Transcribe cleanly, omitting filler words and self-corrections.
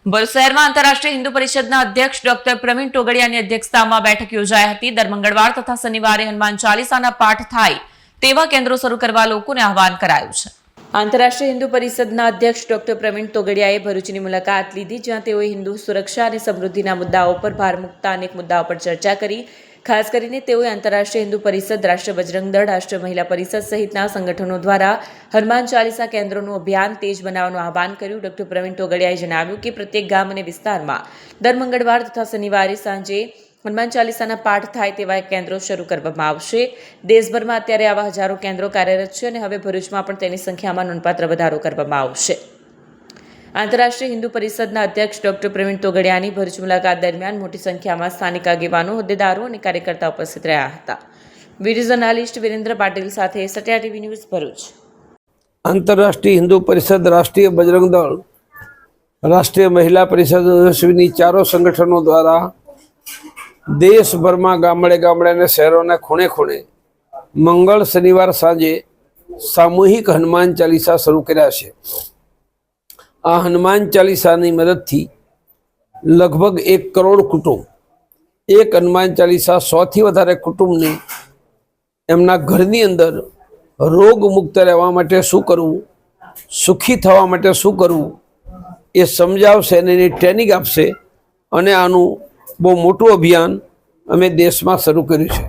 ભરૂચ શહેરમાં આંતરરાષ્ટ્રીય હિન્દુ પરિષદના અધ્યક્ષ ડોક્ટર પ્રવીણ ટોગડિયાની અધ્યક્ષતામાં બેઠક યોજાઈ હતી। દર મંગળવાર તથા શનિવારે હનુમાન ચાલીસાના પાઠ થાય તેવા કેન્દ્રો શરૂ કરવા લોકોને આહવાન કરાયું છે। આંતરરાષ્ટ્રીય હિન્દુ પરિષદના અધ્યક્ષ ડોક્ટર પ્રવીણ ટોગડિયાએ ભરૂચની મુલાકાત લીધી, જ્યાં તેઓએ હિન્દુ સુરક્ષા અને સમૃદ્ધિના મુદ્દાઓ પર ભાર મૂકતા અનેક મુદ્દાઓ પર ચર્ચા કરી। ખાસ કરીને તેઓએ આંતરરાષ્ટ્રીય હિન્દુ પરિષદ, રાષ્ટ્રીય બજરંગ દળ, રાષ્ટ્રીય મહિલા પરિષદ સહિતના સંગઠનો દ્વારા હનુમાન ચાલીસા કેન્દ્રોનું અભિયાન તેજ બનાવવાનું આહવાન કર્યું। ડોક્ટર પ્રવીણ ટોગડિયાએ જણાવ્યું કે પ્રત્યેક ગામ અને વિસ્તારમાં દર મંગળવાર તથા શનિવારે સાંજે હનુમાન ચાલીસાના પાઠ થાય તેવા કેન્દ્રો શરૂ કરવામાં આવશે। દેશભરમાં અત્યારે આવા હજારો કેન્દ્રો કાર્યરત છે અને હવે ભરૂચમાં પણ તેની સંખ્યામાં નોંધપાત્ર વધારો કરવામાં આવશે। આંતરરાષ્ટ્રીય હિન્દુ પરિષદના અધ્યક્ષ ડોક્ટર પ્રવીણ ટોગડિયાની ભરૂચ મુલાકાત દરમિયાન મોટી સંખ્યામાં સ્થાનિક આગેવાનો, હોદ્દેદારો અને કાર્યકર્તાઓ ઉપસ્થિત રહ્યા હતા। વિડીયો જર્નાલિસ્ટ વિરેન્દ્ર પાટીલ સાથે સત્યા ટીવી ન્યૂઝ ભરૂચ। આંતરરાષ્ટ્રીય હિન્દુ પરિષદ, રાષ્ટ્રીય બજરંગ દળ, રાષ્ટ્રીય મહિલા પરિષદ સહિતની ચારો સંગઠનો દ્વારા દેશભરમાં ગામડે ગામડે અને શહેરોના ખૂણે ખૂણે મંગળ શનિવાર સાંજે સામૂહિક હનુમાન ચાલીસા શરૂ કર્યા છે। આ હનુમાન ચાલીસાની મદદથી લગભગ 1 કરોડ કુટુંબ, એક હનુમાન ચાલીસા 100થી વધારે કુટુંબને એમના ઘરની અંદર રોગ મુક્ત રહેવા માટે શું કરવું, સુખી થવા માટે શું કરવું એ સમજાવશે અને એની ટ્રેનિંગ આપશે। અને આનું બહુ મોટું અભિયાન અમે દેશમાં શરૂ કર્યું છે।